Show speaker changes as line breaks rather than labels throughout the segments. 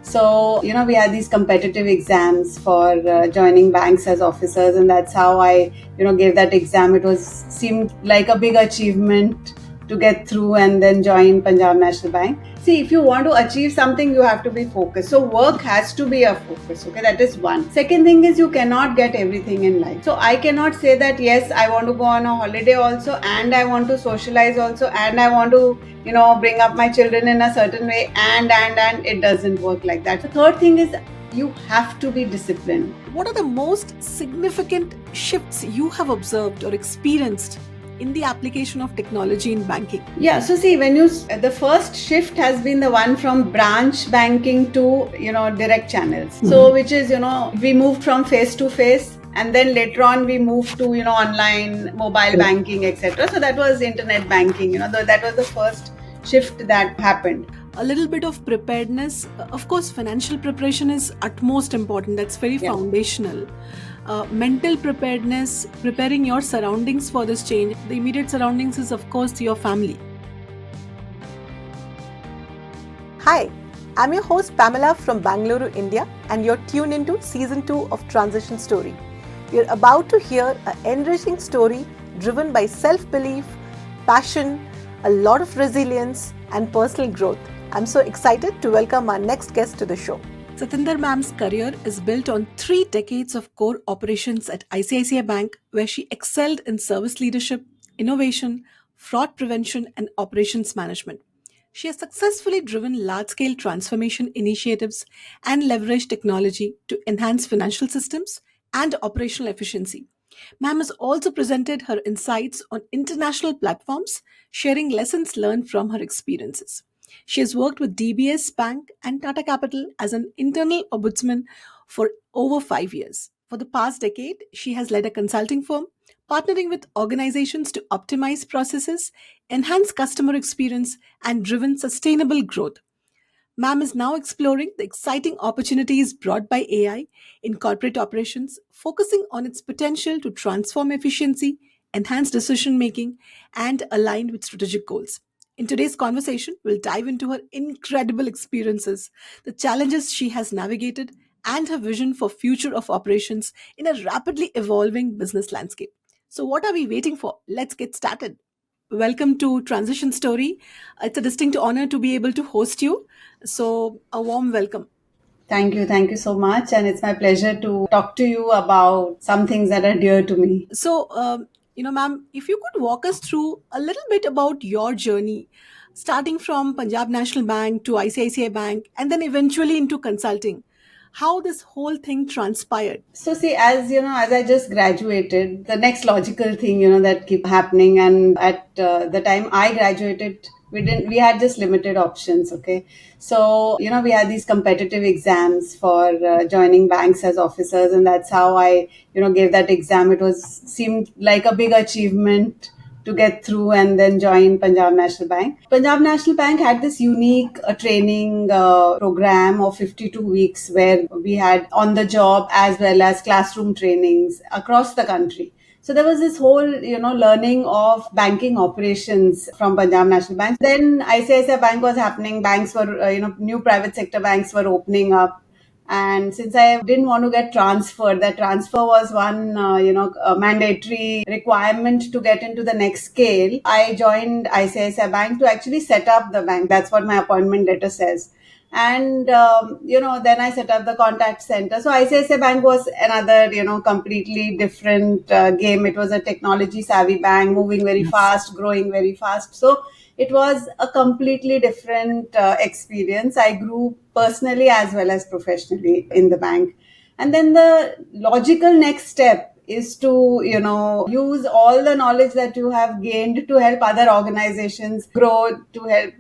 So, we had these competitive exams for joining banks as officers, and that's how I, gave that exam. Seemed like a big achievement to get through and then join Punjab National Bank. See, if you want to achieve something, you have to be focused. So work has to be a focus, okay? That is one. Second thing is you cannot get everything in life. So I cannot say that, yes, I want to go on a holiday also, and I want to socialize also, and I want to, bring up my children in a certain way, and it doesn't work like that. The third thing is you have to be disciplined.
What are the most significant shifts you have observed or experienced in the application of technology in banking?
Yeah, so see, the first shift has been the one from branch banking to, direct channels. Mm-hmm. So, which is, we moved from face to face, and then later on we moved to, online, mobile banking, etc. So that was internet banking, that was the first shift that happened.
A little bit of preparedness. Of course, financial preparation is utmost important. That's very foundational. Mental preparedness, preparing your surroundings for this change. The immediate surroundings is, of course, your family.
Hi, I'm your host Pamela from Bangalore, India, and you're tuned into Season 2 of Transition Story. You're about to hear an enriching story driven by self-belief, passion, a lot of resilience, and personal growth. I'm so excited to welcome our next guest to the show.
Satinder ma'am's career is built on 3 decades of core operations at ICICI Bank, where she excelled in service leadership, innovation, fraud prevention, and operations management. She has successfully driven large-scale transformation initiatives and leveraged technology to enhance financial systems and operational efficiency. Ma'am has also presented her insights on international platforms, sharing lessons learned from her experiences. She has worked with DBS Bank and Tata Capital as an internal ombudsman for over 5 years. For the past decade, she has led a consulting firm, partnering with organizations to optimize processes, enhance customer experience, and driven sustainable growth. Ma'am is now exploring the exciting opportunities brought by AI in corporate operations, focusing on its potential to transform efficiency, enhance decision making, and align with strategic goals. In today's conversation, we'll dive into her incredible experiences, the challenges she has navigated, and her vision for future of operations in a rapidly evolving business landscape. So what are we waiting for? Let's get started. Welcome to Transition Story. It's a distinct honor to be able to host you. So a warm welcome.
Thank you so much. And it's my pleasure to talk to you about some things that are dear to me.
So, ma'am, if you could walk us through a little bit about your journey, starting from Punjab National Bank to ICICI Bank, and then eventually into consulting, how this whole thing transpired.
So see, as I just graduated, the next logical thing, that keep happening. And at the time I graduated, we had just limited options. Okay. So, we had these competitive exams for joining banks as officers, and that's how I, gave that exam. Seemed like a big achievement to get through and then join Punjab National Bank. Punjab National Bank had this unique training program of 52 weeks where we had on the job as well as classroom trainings across the country. So there was this whole, learning of banking operations from Punjab National Bank. Then ICICI Bank was happening. Banks were, new private sector banks were opening up. And since I didn't want to get transferred, that transfer was one, mandatory requirement to get into the next scale. I joined ICICI Bank to actually set up the bank. That's what my appointment letter says. And, then I set up the contact center. So ICICI Bank was another, completely different game. It was a technology savvy bank, moving very fast, growing very fast. So it was a completely different experience. I grew personally as well as professionally in the bank. And then the logical next step is to, use all the knowledge that you have gained to help other organizations grow, to help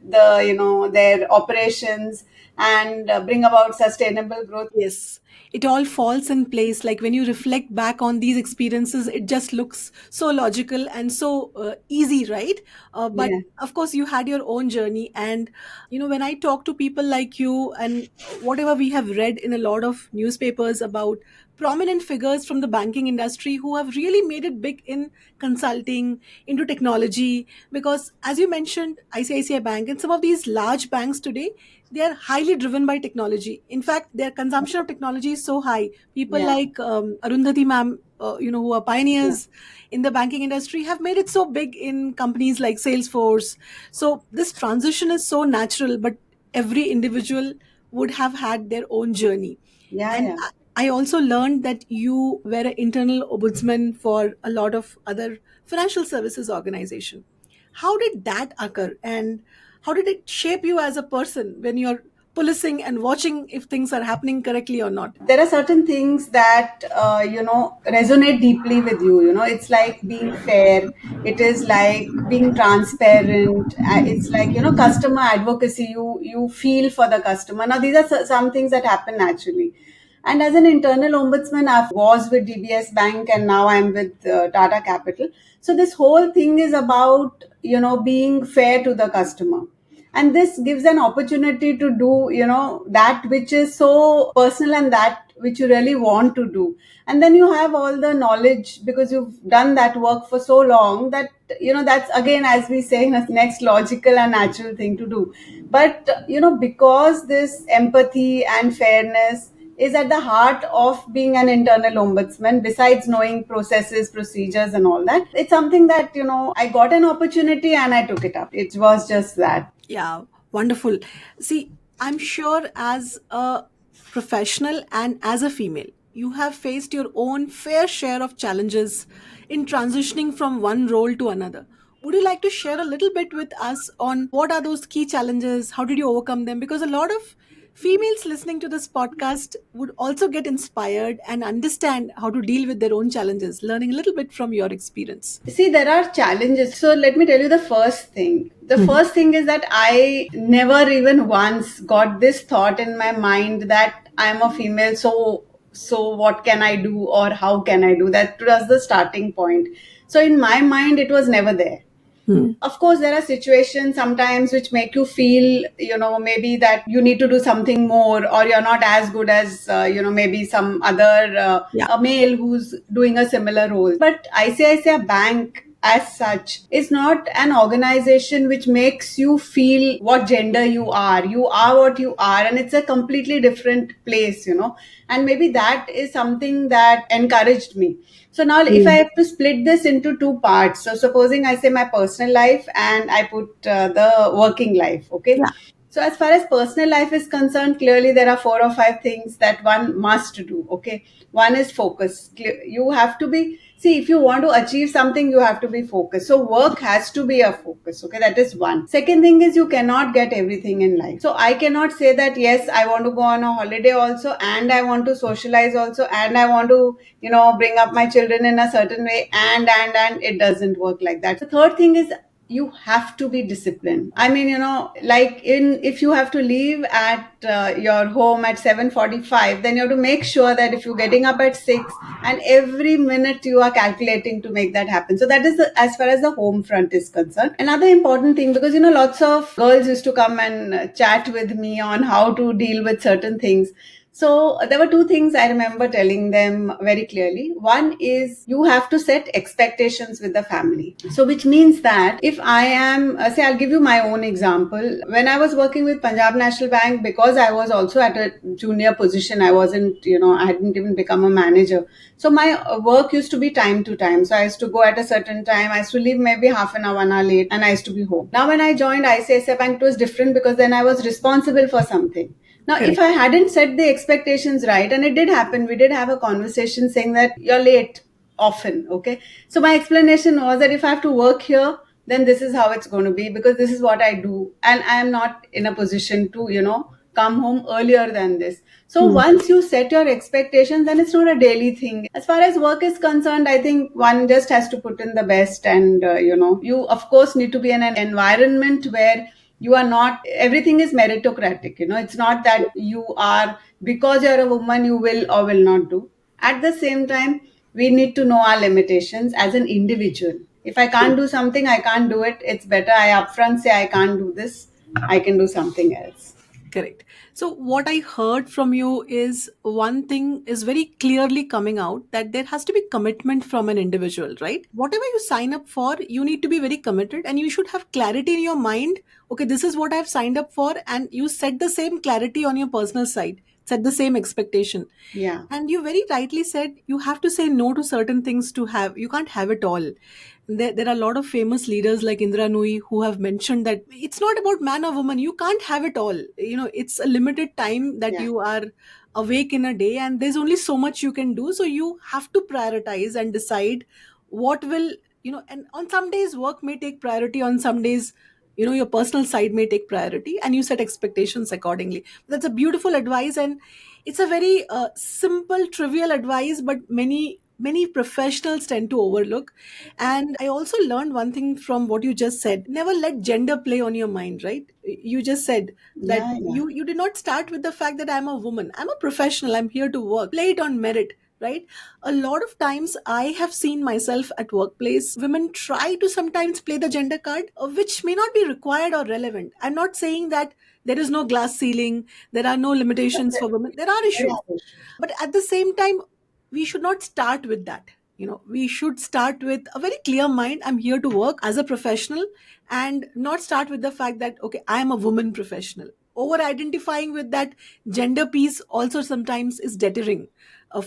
their operations and bring about sustainable growth.
Yes, it all falls in place. Like when you reflect back on these experiences, it just looks so logical and so easy, right? But of course, you had your own journey. And, when I talk to people like you and whatever we have read in a lot of newspapers about prominent figures from the banking industry who have really made it big in consulting, into technology, because as you mentioned, ICICI Bank and some of these large banks today, they are highly driven by technology. In fact, their consumption of technology is so high. People
Yeah.
like Arundhati ma'am, who are
Yeah.
pioneers in the banking industry, have made it so big in companies like Salesforce. So this transition is so natural, but every individual would have had their own journey.
Yeah.
And
Yeah.
I also learned that you were an internal ombudsman for a lot of other financial services organization. How did that occur, and how did it shape you as a person when you're policing and watching if things are happening correctly or not?
There are certain things that resonate deeply with you. It's like being fair, it is like being transparent, it's like customer advocacy. You feel for the customer. Now these are some things that happen naturally. And as an internal ombudsman, I was with DBS Bank and now I'm with Tata Capital. So this whole thing is about being fair to the customer, and this gives an opportunity to do that which is so personal and that which you really want to do. And then you have all the knowledge because you've done that work for so long that that's again, as we say, the next logical and natural thing to do. But because this empathy and fairness is at the heart of being an internal ombudsman, besides knowing processes, procedures and all that, it's something that I got an opportunity and I took it up. It was just that.
Yeah, wonderful. See, I'm sure as a professional and as a female, you have faced your own fair share of challenges in transitioning from one role to another. Would you like to share a little bit with us on what are those key challenges? How did you overcome them? Because a lot of females listening to this podcast would also get inspired and understand how to deal with their own challenges, learning a little bit from your experience.
See, there are challenges. So let me tell you the first thing. The first thing is that I never even once got this thought in my mind that I'm a female, so what can I do or how can I do that? Was the starting point. So in my mind, it was never there. Of course, there are situations sometimes which make you feel, maybe that you need to do something more, or you're not as good as, maybe some other
Yeah.
a male who's doing a similar role. But ICICI Bank as such is not an organization which makes you feel what gender you are. You are what you are, and it's a completely different place, and maybe that is something that encouraged me. So now if I have to split this into two parts, so supposing I say my personal life and I put the working life, okay?
Yeah.
So as far as personal life is concerned, clearly there are 4 or 5 things that one must do, okay? One is focus. You have to be, see, if you want to achieve something, you have to be focused. So work has to be a focus, okay? That is one. Second thing is you cannot get everything in life. So I cannot say that, yes, I want to go on a holiday also, and I want to socialize also, and I want to, bring up my children in a certain way, and it doesn't work like that. The third thing is you have to be disciplined. I mean, like if you have to leave at your home at 7:45, then you have to make sure that if you're getting up at 6, and every minute you are calculating to make that happen. So that is as far as the home front is concerned. Another important thing, because lots of girls used to come and chat with me on how to deal with certain things. So there were 2 things I remember telling them very clearly. One is you have to set expectations with the family. So which means that if I am, say I'll give you my own example. When I was working with Punjab National Bank, because I was also at a junior position, I wasn't, I hadn't even become a manager. So my work used to be time to time. So I used to go at a certain time. I used to leave maybe half an hour, 1 hour late, and I used to be home. Now when I joined ICICI Bank, it was different because then I was responsible for something. Now, if I hadn't set the expectations right, and it did happen, we did have a conversation saying that you're late often, okay? So my explanation was that if I have to work here, then this is how it's going to be, because this is what I do. And I am not in a position to, come home earlier than this. So once you set your expectations, then it's not a daily thing. As far as work is concerned, I think one just has to put in the best, and, you of course need to be in an environment where you are not, everything is meritocratic. It's not that you are, because you're a woman, you will or will not do. At the same time, we need to know our limitations as an individual. If I can't do something, I can't do it. It's better I upfront say I can't do this. I can do something else.
Correct. So what I heard from you is one thing is very clearly coming out, that there has to be commitment from an individual, right? Whatever you sign up for, you need to be very committed and you should have clarity in your mind. Okay, this is what I've signed up for, and you set the same clarity on your personal side, set the same expectation.
Yeah.
And you very rightly said you have to say no to certain things to have, you can't have it all. There are a lot of famous leaders like Indra Nui who have mentioned that it's not about man or woman. You can't have it all. It's a limited time that
Yeah.
you are awake in a day, and there's only so much you can do. So you have to prioritize and decide what will, and on some days work may take priority, on some days, your personal side may take priority, and you set expectations accordingly. That's a beautiful advice, and it's a very simple, trivial advice, but many professionals tend to overlook. And I also learned one thing from what you just said: never let gender play on your mind, right? You just said that
Yeah. Yeah.
you did not start with the fact that I'm a woman, I'm a professional, I'm here to work. Play it on merit, right? A lot of times I have seen myself at workplace, women try to sometimes play the gender card, which may not be required or relevant. I'm not saying that there is no glass ceiling, there are no limitations for women, there are issues. But at the same time, we should not start with that. We should start with a very clear mind: I'm here to work as a professional, and not start with the fact that, okay, I am a woman professional. Over identifying with that gender piece also sometimes is deterring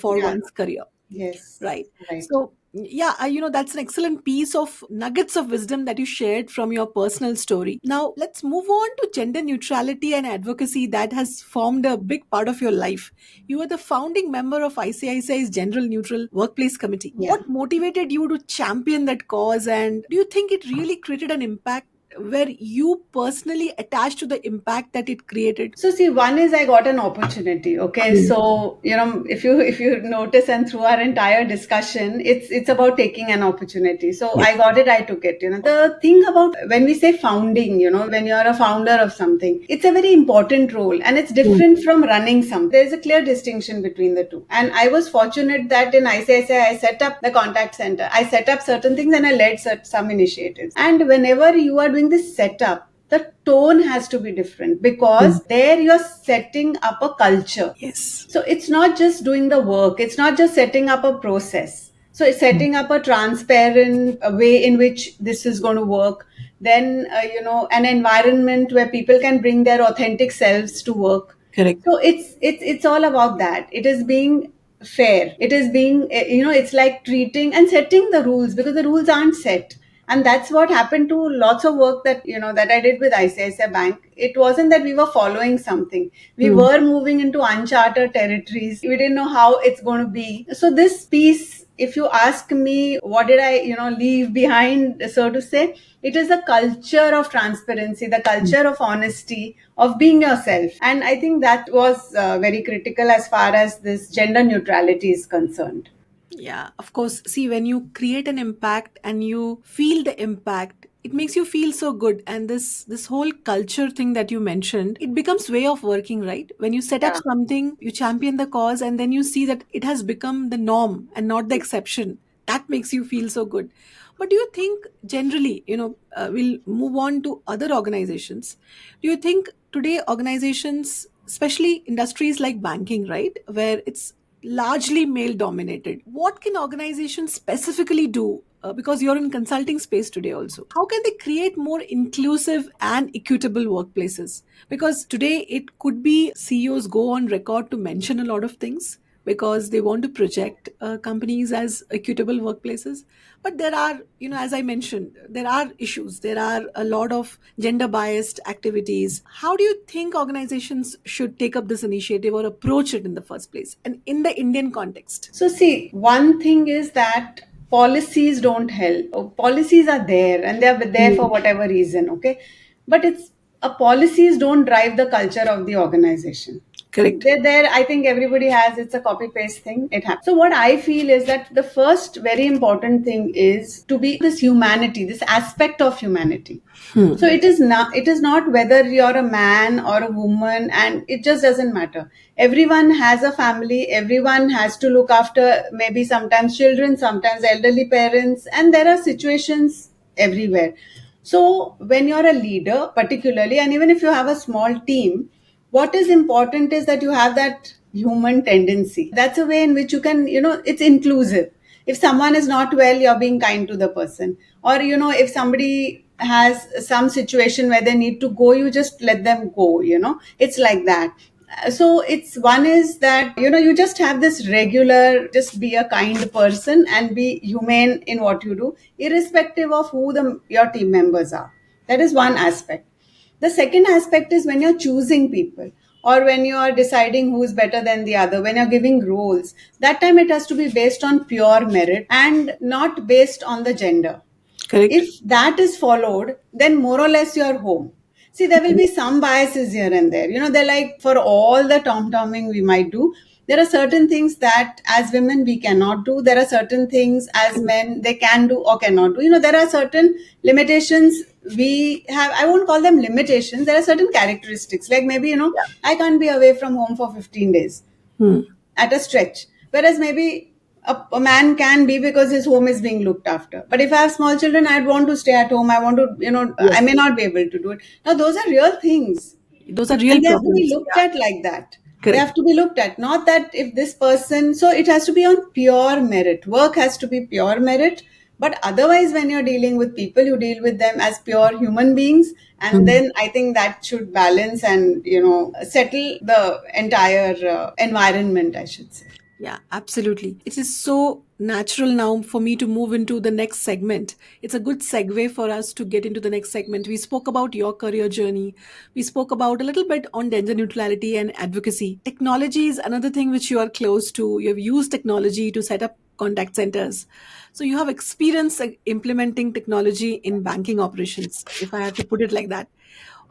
for
Yeah.
one's career.
Yes.
Right.
Right.
So, yeah, that's an excellent piece of nuggets of wisdom that you shared from your personal story. Now, let's move on to gender neutrality and advocacy that has formed a big part of your life. You are the founding member of ICICI's General Neutral Workplace Committee.
Yeah.
What motivated you to champion that cause, and do you think it really created an impact where you personally attached to the impact that it created?
So see, one is I got an opportunity. Okay, so if you notice, and through our entire discussion, it's about taking an opportunity. So I got it, I took it. The thing about when we say founding, when you're a founder of something, it's a very important role, and it's different from running something. There's a clear distinction between the two. And I was fortunate that in ICICI I set up the contact center. I set up certain things and I led some initiatives. And whenever you are doing this setup, the tone has to be different, because there you're setting up a culture.
Yes.
So it's not just doing the work, it's not just setting up a process. So it's setting up a transparent way in which this is going to work. Then, an environment where people can bring their authentic selves to work.
Correct.
So it's all about that. It is being fair. It is being, it's like treating and setting the rules, because the rules aren't set. And that's what happened to lots of work that I did with ICICI Bank. It wasn't that we were following something. We were moving into uncharted territories. We didn't know how it's going to be. So this piece, if you ask me, what did I, leave behind, so to say, it is a culture of transparency, the culture of honesty, of being yourself. And I think that was very critical as far as this gender neutrality is concerned.
Yeah, of course. See, when you create an impact and you feel the impact, it makes you feel so good. And this whole culture thing that you mentioned, it becomes way of working, right? When you set up something, you champion the cause, and then you see that it has become the norm and not the exception. That makes you feel so good. But do you think generally, we'll move on to other organizations. Do you think today organizations, especially industries like banking, right, where it's largely male dominated, what can organizations specifically do? Because you're in consulting space today also, how can they create more inclusive and equitable workplaces? Because today it could be CEOs go on record to mention a lot of things because they want to project companies as equitable workplaces. But there are, as I mentioned, there are issues. There are a lot of gender biased activities. How do you think organizations should take up this initiative or approach it in the first place, and in the Indian context?
So see, one thing is that policies don't help. Policies are there and they're there for whatever reason, okay? But policies don't drive the culture of the organization.
Correct.
They're there. I think everybody has, it's a copy paste thing. It happens. So what I feel is that the first very important thing is to be this humanity, this aspect of humanity. So it is not whether you're a man or a woman, and it just doesn't matter. Everyone has a family. Everyone has to look after maybe sometimes children, sometimes elderly parents, and there are situations everywhere. So when you're a leader, particularly, and even if you have a small team, what is important is that you have that human tendency. That's a way in which you can, it's inclusive. If someone is not well, you're being kind to the person. Or, if somebody has some situation where they need to go, you just let them go, it's like that. So it's one is that, you just have this regular, just be a kind person and be humane in what you do, irrespective of who your team members are. That is one aspect. The second aspect is when you're choosing people, or when you are deciding who is better than the other, when you're giving roles, that time it has to be based on pure merit and not based on the gender.
Correct.
If that is followed, then more or less you're home. See, there will be some biases here and there. They're like, for all the tom-tomming we might do, there are certain things that as women we cannot do. There are certain things as men they can do or cannot do. There are certain limitations we have. I won't call them limitations. There are certain characteristics. Like maybe, I can't be away from home for 15 days at a stretch. Whereas maybe a man can be, because his home is being looked after. But if I have small children, I'd want to stay at home. I want to, I may not be able to do it. Now, those are real things.
Those are real
And they have to
problems.
be looked at like that.
Correct.
They have to be looked at. Not that if this person, so it has to be on pure merit. Work has to be pure merit. But otherwise, when you're dealing with people, you deal with them as pure human beings. And then I think that should balance and, settle the entire environment, I should say.
Yeah, absolutely. It is so natural now for me to move into the next segment. It's a good segue for us to get into the next segment. We spoke about your career journey. We spoke about a little bit on gender neutrality and advocacy. Technology is another thing which you are close to. You have used technology to set up contact centers. So you have experience implementing technology in banking operations, if I have to put it like that.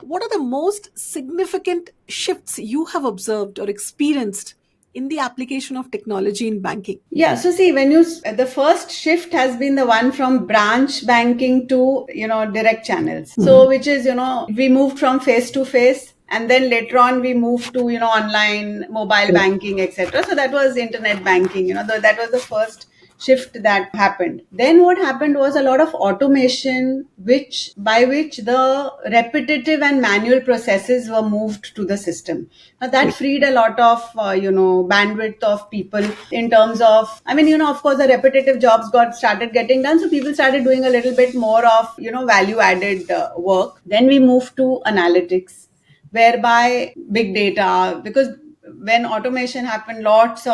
What are the most significant shifts you have observed or experienced in the application of technology in banking?
Yeah. So see, the first shift has been the one from branch banking to, direct channels. So which is, we moved from face to face, and then later on we moved to, online mobile banking, etc. So that was internet banking, that was the first shift that happened. Then what happened was a lot of automation, by which the repetitive and manual processes were moved to the system. Now that freed a lot of bandwidth of people in terms of, of course, the repetitive jobs started getting done, so people started doing a little bit more of value added work. Then we moved to analytics, whereby big data, because when automation happened, not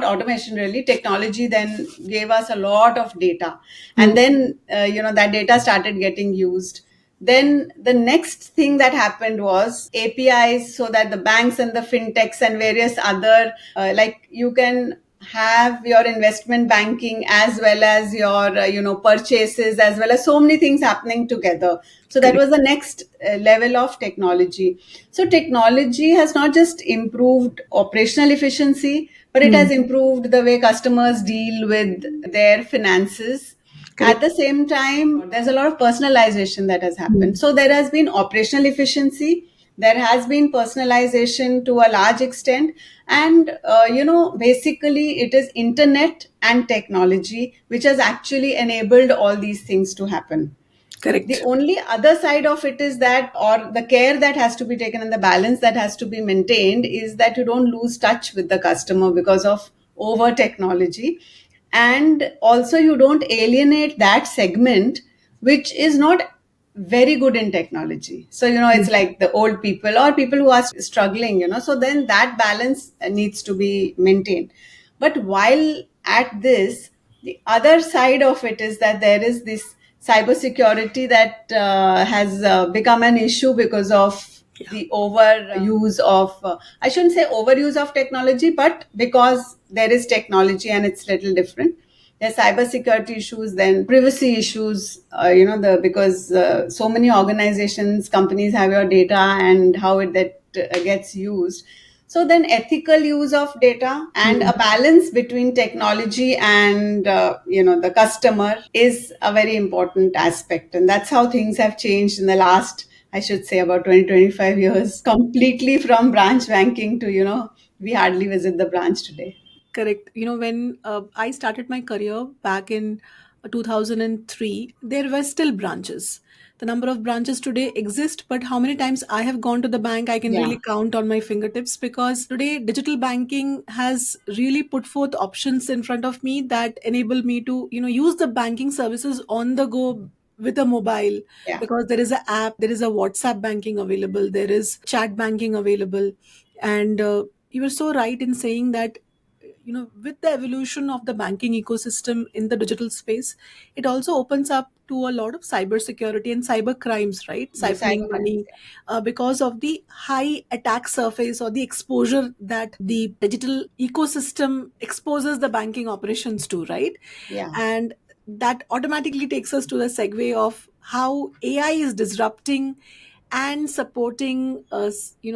automation really, technology then gave us a lot of data. And then, that data started getting used. Then the next thing that happened was APIs, so that the banks and the fintechs and various other, like you can have your investment banking as well as your purchases, as well as so many things happening together. So that was the next level of technology. So technology has not just improved operational efficiency, but it has improved the way customers deal with their finances. At the same time, there's a lot of personalization that has happened. So there has been operational efficiency, there has been personalization to a large extent, and basically it is internet and technology which has actually enabled all these things to happen.
Correct.
The only other side of it is that, or the care that has to be taken and the balance that has to be maintained, is that you don't lose touch with the customer because of over technology. And also you don't alienate that segment which is not very good in technology. So, it's like the old people or people who are struggling, so then that balance needs to be maintained. But while at this, the other side of it is that there is this cybersecurity that has become an issue because of the overuse of, I shouldn't say overuse of technology, but because there is technology and it's little different. There's cybersecurity issues, then privacy issues, because so many organizations, companies have your data and how that gets used. So then ethical use of data and a balance between technology and, the customer is a very important aspect. And that's how things have changed in the last, I should say, about 20-25 years, completely from branch banking to, we hardly visit the branch today.
Correct. When I started my career back in 2003, there were still branches. the number of branches today exist, but how many times I have gone to the bank, I can
Yeah.
really count on my fingertips, because today digital banking has really put forth options in front of me that enable me to, use the banking services on the go with a mobile,
Yeah.
because there is an app, there is a WhatsApp banking available, there is chat banking available. And you were so right in saying that, with the evolution of the banking ecosystem in the digital space, it also opens up to a lot of cybersecurity and cyber crimes, right?
The
Siphoning
cybercrimes.
money, because of the high attack surface or the exposure that the digital ecosystem exposes the banking operations to, right?
Yeah.
And that automatically takes us to the segue of how AI is disrupting and supporting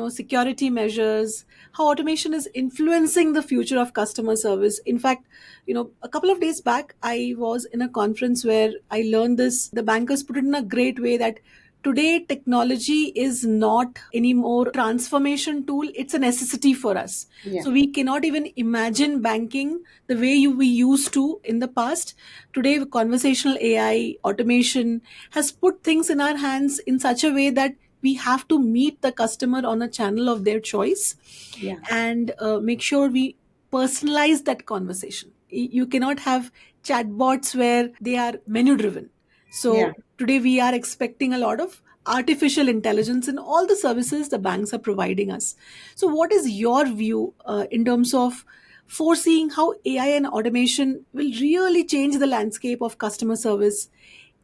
security measures, how automation is influencing the future of customer service. In fact, a couple of days back, I was in a conference where I learned this. The bankers put it in a great way that today technology is not anymore a transformation tool, it's a necessity for us.
Yeah.
So we cannot even imagine banking the way we used to in the past. Today conversational AI automation has put things in our hands in such a way that we have to meet the customer on a channel of their choice,
Yeah.
and make sure we personalize that conversation. You cannot have chatbots where they are menu driven. So
Yeah.
today we are expecting a lot of artificial intelligence in all the services the banks are providing us. So what is your view in terms of foreseeing how AI and automation will really change the landscape of customer service?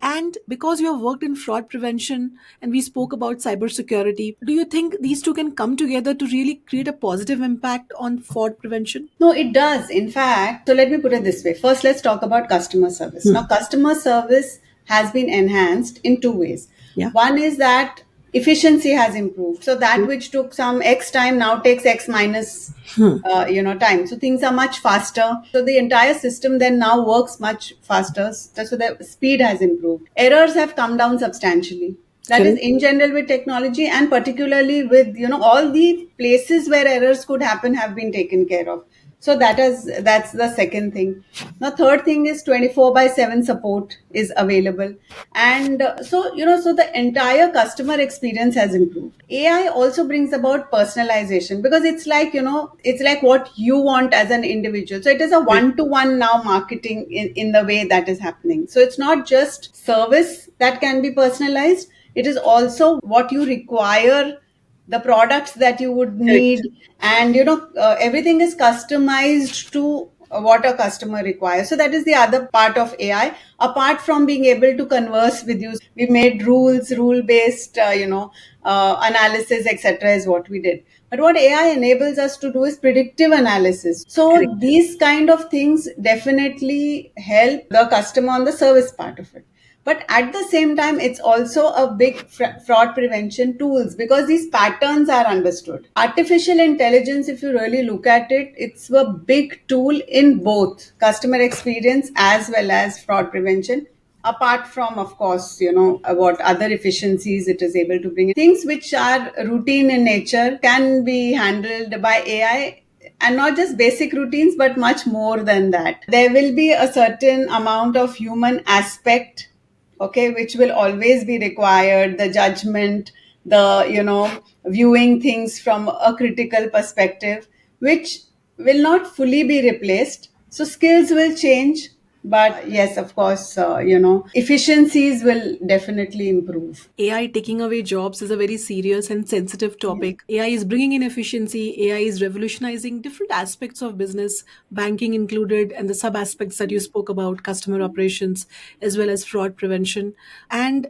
And because you have worked in fraud prevention and we spoke about cybersecurity, do you think these two can come together to really create a positive impact on fraud prevention?
No, it does. In fact, so let me put it this way. First, let's talk about customer service. Now, customer service has been enhanced in two ways.
Yeah.
One is that efficiency has improved. So that which took some X time now takes X minus, time. So things are much faster. So the entire system then now works much faster. So the speed has improved. Errors have come down substantially. That is in general with technology, and particularly with, all the places where errors could happen have been taken care of. So that's the second thing. Now, third thing is 24/7 support is available. And so the entire customer experience has improved. AI also brings about personalization, because it's like what you want as an individual. So it is a one-to-one now marketing in the way that is happening. So it's not just service that can be personalized. It is also what you require, the products that you would need, and everything is customized to what a customer requires. So that is the other part of AI. Apart from being able to converse with you, we made rule based analysis, etc., is what we did. But what AI enables us to do is predictive analysis. So these kind of things definitely help the customer on the service part of it. But at the same time, it's also a big fraud prevention tools, because these patterns are understood. Artificial intelligence, if you really look at it, it's a big tool in both customer experience as well as fraud prevention. Apart from, of course, what other efficiencies it is able to bring. Things which are routine in nature can be handled by AI, and not just basic routines, but much more than that. There will be a certain amount of human aspect, okay, which will always be required, the judgment, the viewing things from a critical perspective, which will not fully be replaced. So skills will change, but yes, of course, efficiencies will definitely improve.
AI taking away jobs is a very serious and sensitive topic. AI is bringing in efficiency. AI is revolutionizing different aspects of business, banking included, and the sub aspects that you spoke about, customer operations, as well as fraud prevention. And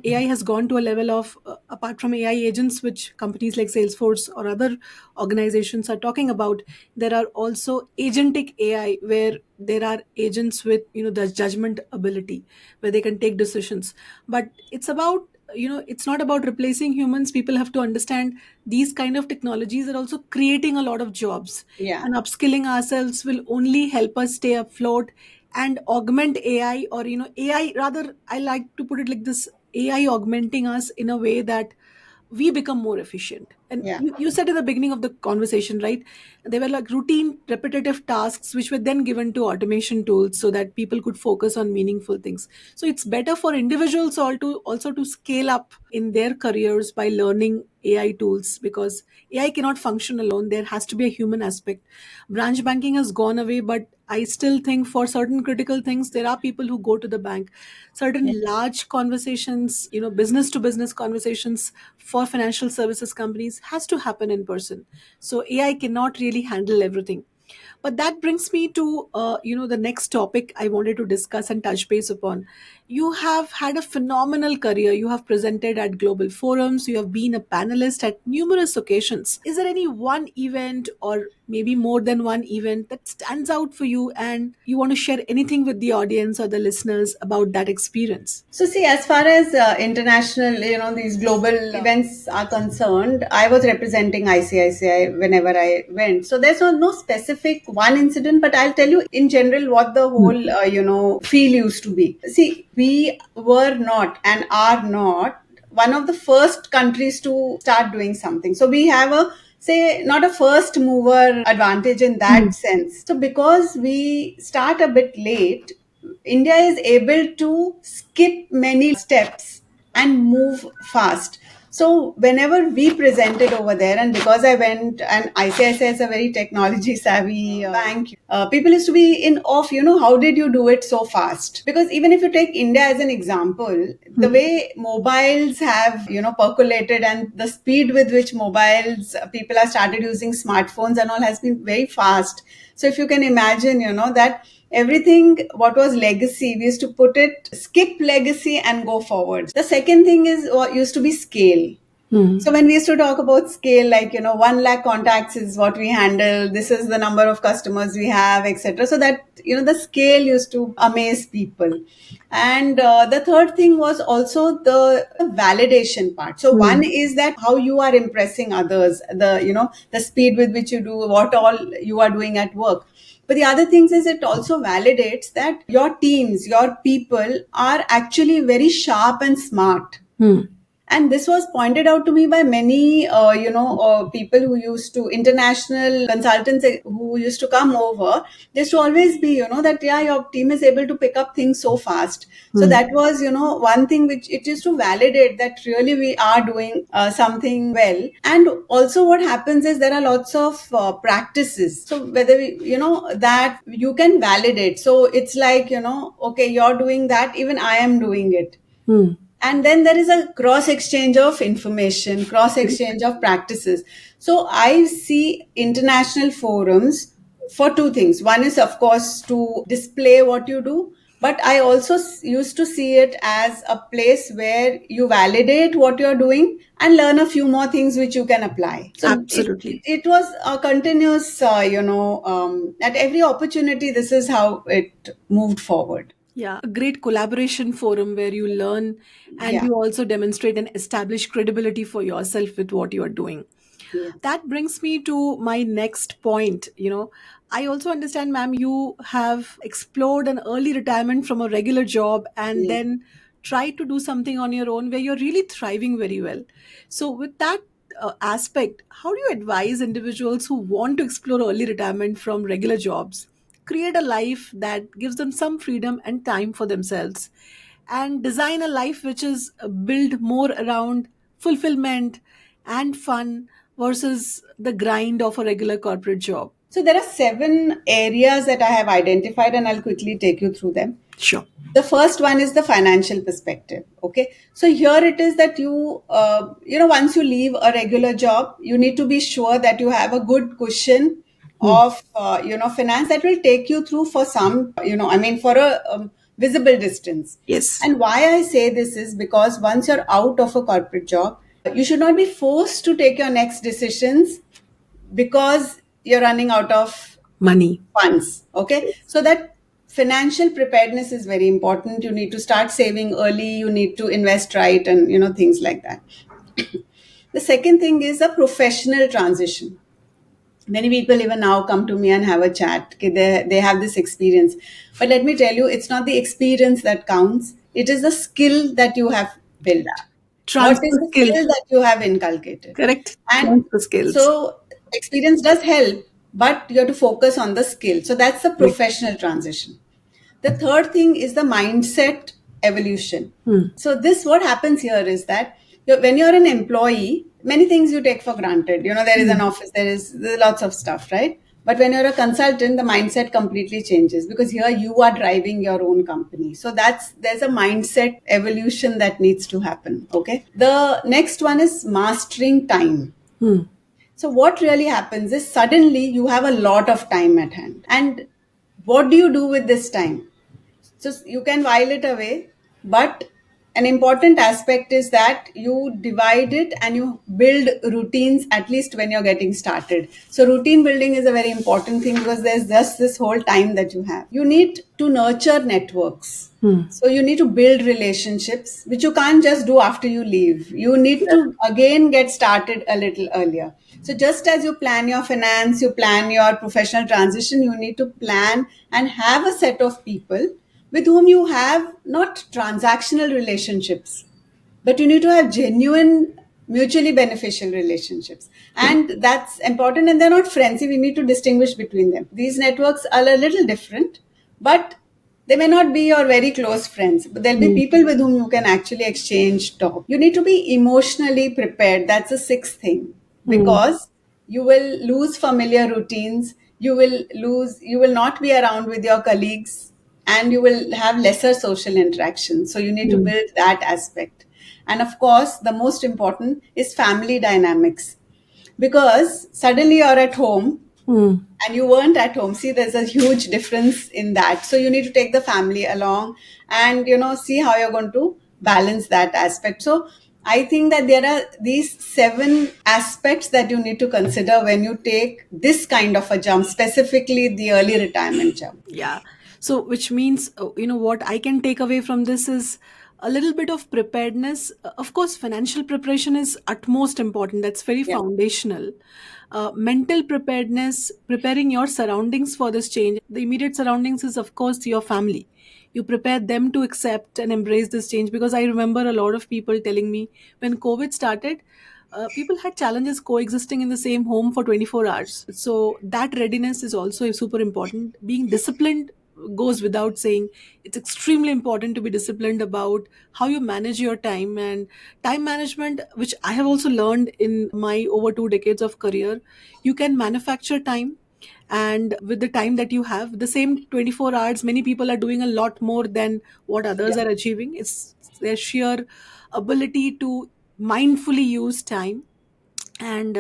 AI has gone to a level of, apart from AI agents, which companies like Salesforce or other organizations are talking about, there are also agentic AI, where there are agents with the judgment ability, where they can take decisions. But it's about, it's not about replacing humans. People have to understand these kind of technologies are also creating a lot of jobs.
Yeah.
And upskilling ourselves will only help us stay afloat and augment AI, or AI, rather, I like to put it like this: AI augmenting us in a way that we become more efficient. And
Yeah.
you said in the beginning of the conversation, right? They were like routine, repetitive tasks, which were then given to automation tools so that people could focus on meaningful things. So it's better for individuals also to scale up in their careers by learning AI tools, because AI cannot function alone. There has to be a human aspect. Branch banking has gone away, but I still think for certain critical things, there are people who go to the bank.
Yeah.
Certain large conversations, business to business conversations for financial services companies has to happen in person. So AI cannot really handle everything. But that brings me to the next topic I wanted to discuss and touch base upon. You have had a phenomenal career. You have presented at global forums. You have been a panelist at numerous occasions. Is there any one event, or maybe more than one event, that stands out for you, and you want to share anything with the audience or the listeners about that experience?
So see, as far as international, these global events are concerned, I was representing ICICI whenever I went. So there's no specific one incident, but I'll tell you in general what the whole, feel used to be. See, we were not and are not one of the first countries to start doing something. So we have not a first mover advantage in that sense. So because we start a bit late, India is able to skip many steps and move fast. So whenever we presented over there, and because I went, and ICICI is a very technology savvy bank, people used to be in awe of, how did you do it so fast? Because even if you take India as an example, the way mobiles have, percolated, and the speed with which mobiles, people have started using smartphones and all, has been very fast. So if you can imagine, that everything what was legacy, we used to skip legacy and go forward. The second thing is what used to be scale. So when we used to talk about scale, like, 1 lakh contacts is what we handle, this is the number of customers we have, etc. So that, the scale used to amaze people. And the third thing was also the validation part. So one is that how you are impressing others, the speed with which you do what all you are doing at work. But the other things is it also validates that your teams, your people are actually very sharp and smart. And this was pointed out to me by many, people who used to, international consultants who used to come over. There used to always be, that, your team is able to pick up things so fast. So that was, one thing which it used to validate that really we are doing something well. And also what happens is there are lots of practices. So whether that you can validate. So it's like, okay, you're doing that, even I am doing it. And then there is a cross exchange of information, cross exchange of practices. So I see international forums for two things. One is, of course, to display what you do. But I also used to see it as a place where you validate what you're doing and learn a few more things which you can apply. So
Absolutely.
It was a continuous, at every opportunity, this is how it moved forward.
Yeah, a great collaboration forum where you learn and
Yeah.
you also demonstrate and establish credibility for yourself with what you are doing.
Yeah.
That brings me to my next point. I also understand, ma'am, you have explored an early retirement from a regular job and
Yeah.
then tried to do something on your own where you're really thriving very well. So, with that aspect, how do you advise individuals who want to explore early retirement from regular jobs, create a life that gives them some freedom and time for themselves, and design a life which is built more around fulfillment and fun versus the grind of a regular corporate job?
So there are 7 areas that I have identified, and I'll quickly take you through them.
Sure.
The first one is the financial perspective. Okay. So here it is that once you leave a regular job, you need to be sure that you have a good cushion of, finance that will take you through for some, for a visible distance.
Yes.
And why I say this is because once you're out of a corporate job, you should not be forced to take your next decisions because you're running out of
Money.
funds. Okay. So that financial preparedness is very important. You need to start saving early. You need to invest right, and, things like that. The second thing is a professional transition. Many people even now come to me and have a chat. Okay, they have this experience. But let me tell you, it's not the experience that counts. It is the skill that you have built. What is
Transfer
the
skills.
skill that you have inculcated?
Correct.
And
Transfer skills.
so experience does help, but you have to focus on the skill. So that's the professional transition. The third thing is the mindset evolution. So this, what happens here is that when you're an employee, many things you take for granted. There is an office, there's lots of stuff, right? But when you're a consultant, the mindset completely changes, because here you are driving your own company. So there's a mindset evolution that needs to happen. Okay. The next one is mastering time. So what really happens is suddenly you have a lot of time at hand. And what do you do with this time? So you can while it away, but an important aspect is that you divide it and you build routines, at least when you're getting started. So routine building is a very important thing, because there's just this whole time that you have. You need to nurture networks. So you need to build relationships, which you can't just do after you leave. You need to again get started a little earlier. So just as you plan your finance, you plan your professional transition, you need to plan and have a set of people with whom you have not transactional relationships, but you need to have genuine, mutually beneficial relationships. And that's important. And they're not friends. We need to distinguish between them. These networks are a little different, but they may not be your very close friends, but there'll be people with whom you can actually exchange talk. You need to be emotionally prepared. That's the sixth thing, because you will lose familiar routines. You will not be around with your colleagues, and you will have lesser social interaction. So you need to build that aspect. And of course, the most important is family dynamics, because suddenly you're at home and you weren't at home. See, there's a huge difference in that. So you need to take the family along and, see how you're going to balance that aspect. So I think that there are these 7 aspects that you need to consider when you take this kind of a jump, specifically the early retirement jump.
Yeah. So, which means, what I can take away from this is a little bit of preparedness. Of course, financial preparation is utmost important. That's very foundational. Mental preparedness, preparing your surroundings for this change. The immediate surroundings is, of course, your family. You prepare them to accept and embrace this change, because I remember a lot of people telling me when COVID started, people had challenges coexisting in the same home for 24 hours. So that readiness is also super important. Being disciplined goes without saying. It's extremely important to be disciplined about how you manage your time, and time management, which I have also learned in my over 2 decades of career. You can manufacture time, and with the time that you have, the same 24 hours, many people are doing a lot more than what others are achieving. It's their sheer ability to mindfully use time, and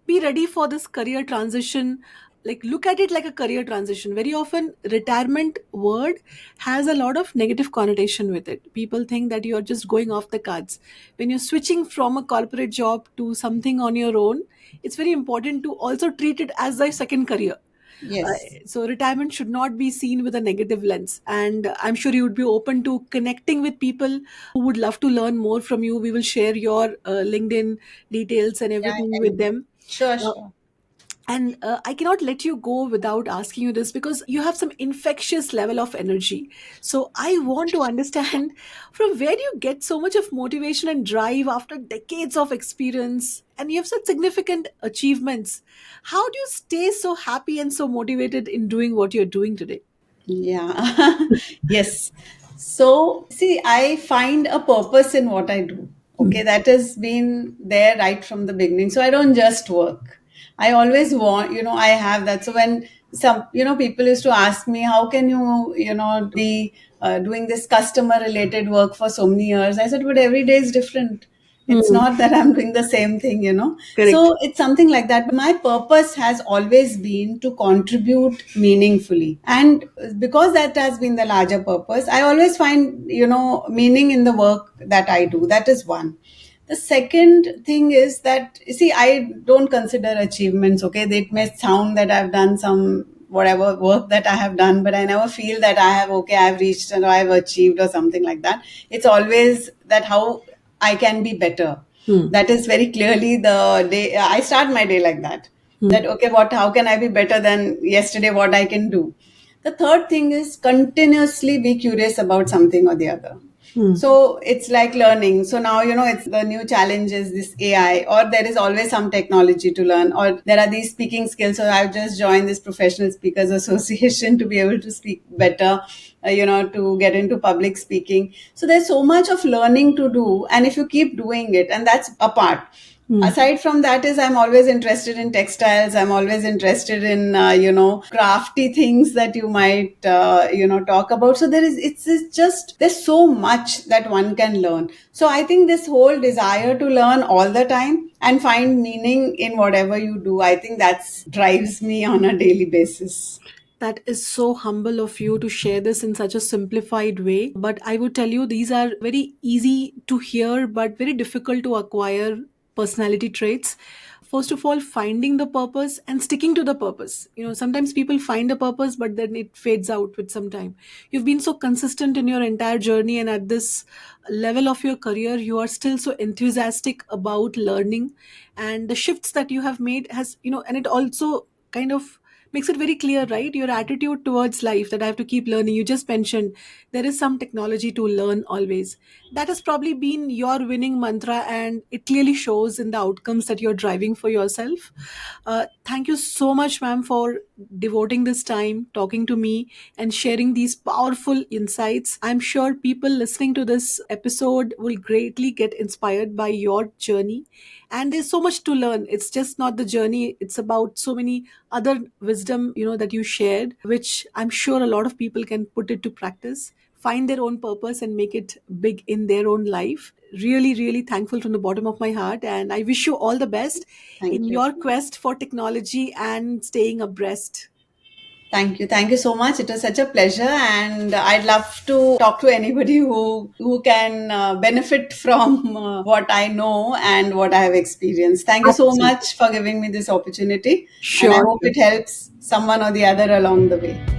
be ready for this career transition. Like, look at it like a career transition. Very often retirement word has a lot of negative connotation with it. People think that you're just going off the cards. When you're switching from a corporate job to something on your own, it's very important to also treat it as a second career. uh,
Yes.
so retirement should not be seen with a negative lens, and I'm sure you would be open to connecting with people who would love to learn more from you. We will share your LinkedIn details and
Yeah,
everything
yeah.
with them.
Sure,
Uh,
sure.
and I cannot let you go without asking you this, because you have some infectious level of energy. So I want to understand from where do you get so much of motivation and drive after decades of experience, and you have such significant achievements. How do you stay so happy and so motivated in doing what you're doing today?
Yeah. Yes. So, see, I find a purpose in what I do. Okay, that has been there right from the beginning. So I don't just work. I always want, I have that. So when some, people used to ask me, how can you, be doing this customer related work for so many years? I said, but every day is different. It's
Hmm.
not that I'm doing the same thing.
Correct.
So it's something like that. But my purpose has always been to contribute meaningfully. And because that has been the larger purpose, I always find, meaning in the work that I do. That is one. The second thing is that, see, I don't consider achievements, okay? It may sound that I've done some whatever work that I have done, but I never feel that I've reached or I've achieved or something like that. It's always that how I can be better.
Hmm.
That is very clearly the day I start my day like that. That, okay, how can I be better than yesterday, what I can do? The third thing is continuously be curious about something or the other. So it's like learning. So now, it's the new challenge is this AI, or there is always some technology to learn, or there are these speaking skills. So I've just joined this Professional Speakers Association to be able to speak better, to get into public speaking. So there's so much of learning to do. And if you keep doing it, and that's a part. Aside from that is I'm always interested in textiles. I'm always interested in, crafty things that you might, talk about. So it's just, there's so much that one can learn. So I think this whole desire to learn all the time and find meaning in whatever you do, I think that's drives me on a daily basis.
That is so humble of you to share this in such a simplified way. But I would tell you, these are very easy to hear, but very difficult to acquire personality traits. First of all, finding the purpose and sticking to the purpose. Sometimes people find a purpose, but then it fades out with some time. You've been so consistent in your entire journey, and at this level of your career, you are still so enthusiastic about learning. And the shifts that you have made and it also kind of makes it very clear, right? Your attitude towards life, that I have to keep learning. You just mentioned there is some technology to learn always. That has probably been your winning mantra, and it clearly shows in the outcomes that you're driving for yourself. Thank you so much, ma'am, for devoting this time talking to me and sharing these powerful insights. I'm sure people listening to this episode will greatly get inspired by your journey. And there's so much to learn. It's just not the journey, it's about so many other wisdom that you shared, which I'm sure a lot of people can put it to practice, find their own purpose and make it big in their own life. Really, really thankful from the bottom of my heart, and I wish you all the best in
Thank you.
your quest for technology and staying abreast.
Thank you. Thank you so much. It was such a pleasure, and I'd love to talk to anybody who can benefit from what I know and what I have experienced. Thank you so
Absolutely.
much for giving me this opportunity, and I
Sure.
hope it helps someone or the other along the way.